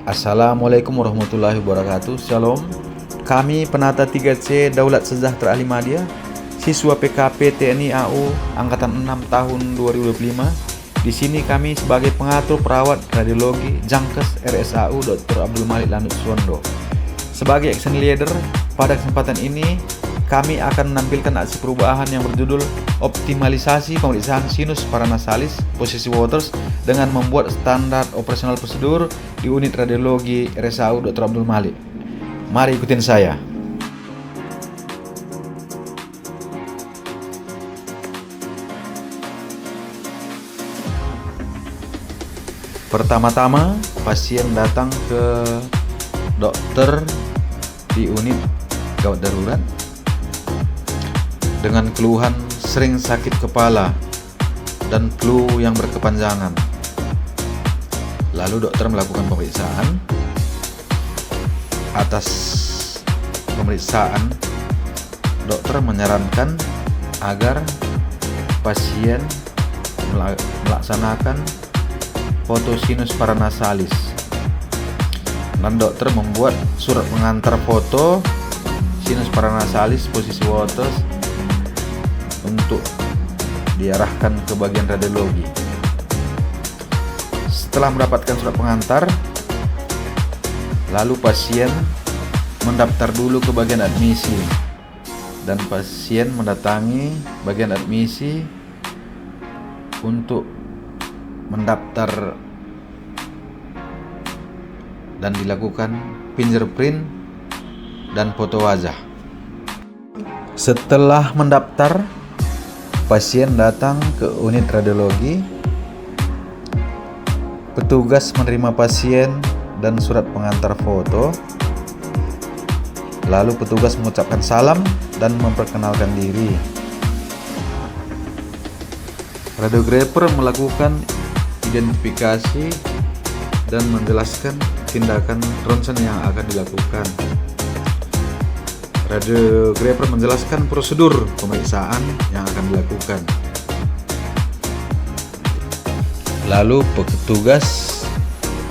Assalamualaikum warahmatullahi wabarakatuh. Shalom. Kami penata 3C Daulat Sejahtera Ahmadiyah, siswa PKP TNI AU angkatan 6 tahun 2025. Di sini kami sebagai pengatur perawat radiologi Jankes RSAU Dr. Abdul Malik Lanut Suwondo. Sebagai action leader, pada kesempatan ini kami akan menampilkan aksi perubahan yang berjudul optimalisasi pemeriksaan sinus paranasalis posisi waters dengan membuat standar operasional prosedur di unit radiologi RSAU Dr. Abdul Malik. Mari ikutin saya. Pertama-tama, pasien datang ke dokter di unit gawat darurat dengan keluhan sering sakit kepala dan flu yang berkepanjangan. Lalu dokter melakukan pemeriksaan. Atas pemeriksaan, dokter menyarankan agar pasien melaksanakan foto sinus paranasalis, dan dokter membuat surat pengantar foto sinus paranasalis posisi waters untuk diarahkan ke bagian radiologi. Setelah mendapatkan surat pengantar, lalu pasien mendaftar dulu ke bagian admisi, dan pasien mendatangi bagian admisi untuk mendaftar dan dilakukan fingerprint dan foto wajah. Setelah mendaftar, pasien datang ke unit radiologi. Petugas menerima pasien dan surat pengantar foto. Lalu petugas mengucapkan salam dan memperkenalkan diri. Radiografer melakukan identifikasi dan menjelaskan tindakan ronsen yang akan dilakukan. Radiografer menjelaskan prosedur pemeriksaan yang akan dilakukan. Lalu petugas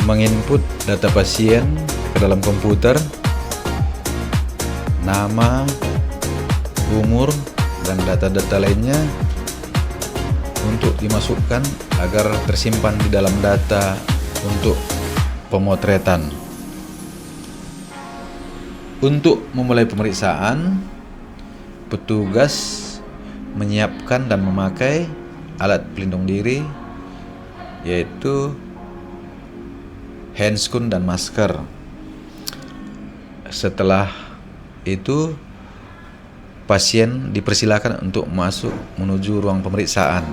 menginput data pasien ke dalam komputer, nama, umur, dan data-data lainnya untuk dimasukkan agar tersimpan di dalam data untuk pemotretan. Untuk memulai pemeriksaan, petugas menyiapkan dan memakai alat pelindung diri, yaitu handscoon dan masker. Setelah itu, pasien dipersilakan untuk masuk menuju ruang pemeriksaan.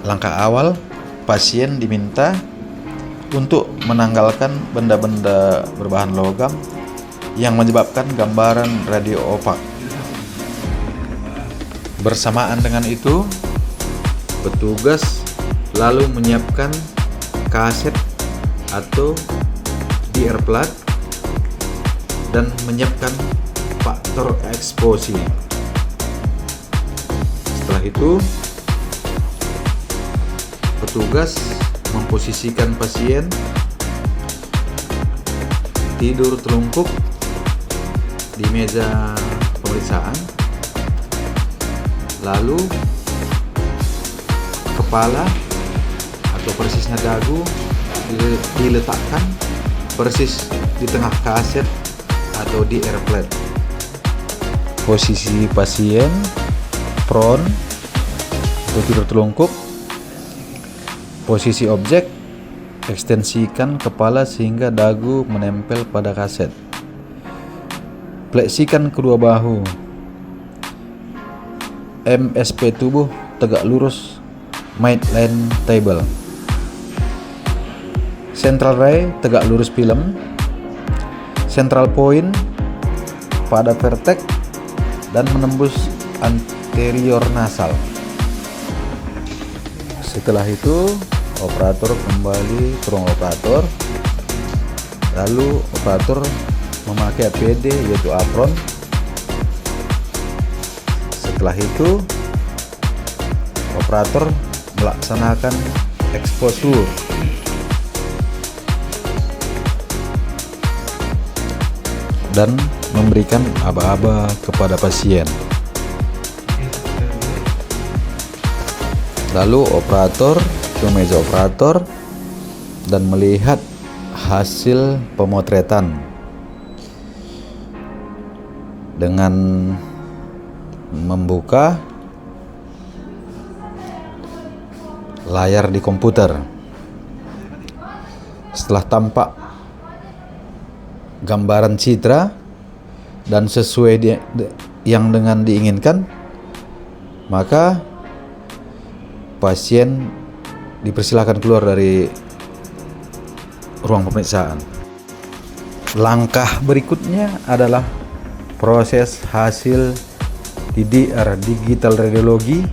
Langkah awal, pasien diminta untuk menanggalkan benda-benda berbahan logam yang menyebabkan gambaran radio opak. Bersamaan dengan itu, petugas lalu menyiapkan kaset atau DR plug dan menyiapkan faktor eksposi. Setelah itu, petugas memposisikan pasien tidur telungkup di meja pemeriksaan. Lalu kepala atau persisnya dagu diletakkan persis di tengah kaset atau di air plate. Posisi pasien prone atau tidur telungkup. Posisi objek, ekstensikan kepala sehingga dagu menempel pada kaset. Fleksikan kedua bahu. MSP tubuh tegak lurus, midline table. Central ray tegak lurus film. Central point pada vertex dan menembus anterior nasal. Setelah itu, operator kembali ke ruang operator. Lalu operator memakai APD yaitu apron. Setelah itu, operator melaksanakan exposure dan memberikan aba-aba kepada pasien. Lalu operator ke meja operator dan melihat hasil pemotretan dengan membuka layar di komputer. Setelah tampak gambaran citra dan sesuai yang dengan diinginkan, maka pasien dipersilakan keluar dari ruang pemeriksaan. Langkah berikutnya adalah proses hasil DDR, digital radiologi,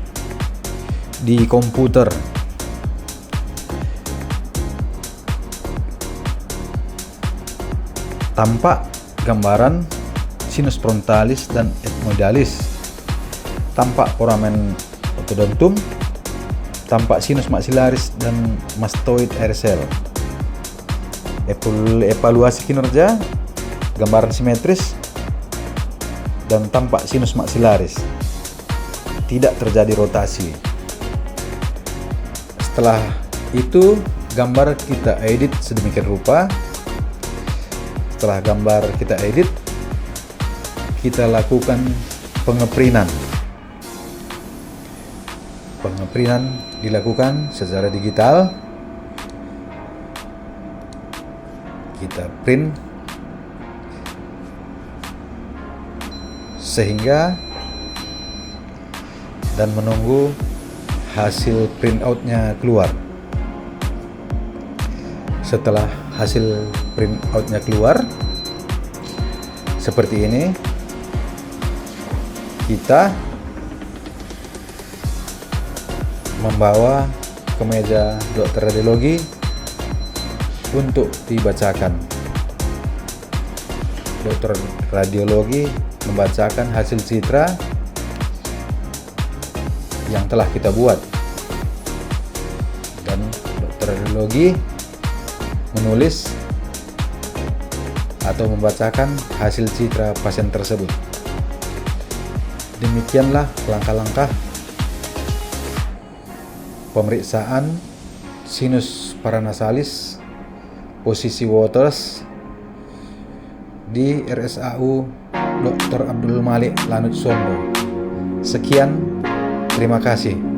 di komputer. Tampak gambaran sinus frontalis dan ethmoidalis, tampak foramen ortodontum, tampak sinus maxillaris dan mastoid air cell. Evaluasi kinerja, gambaran simetris, dan tampak sinus maxillaris. Tidak terjadi rotasi. Setelah itu, gambar kita edit sedemikian rupa. Setelah gambar kita edit, kita lakukan pengeprinan. Pengeprinan dilakukan secara digital. Kita print sehingga dan menunggu hasil printoutnya keluar. Setelah hasil printoutnya keluar seperti ini, kita membawa ke meja dokter radiologi untuk dibacakan. Dokter radiologi membacakan hasil citra yang telah kita buat, dan dokter radiologi menulis atau membacakan hasil citra pasien tersebut. Demikianlah langkah-langkah pemeriksaan sinus paranasalis posisi Waters di RSAU Dr. Abdul Malik Lanut Sondo. Sekian, terima kasih.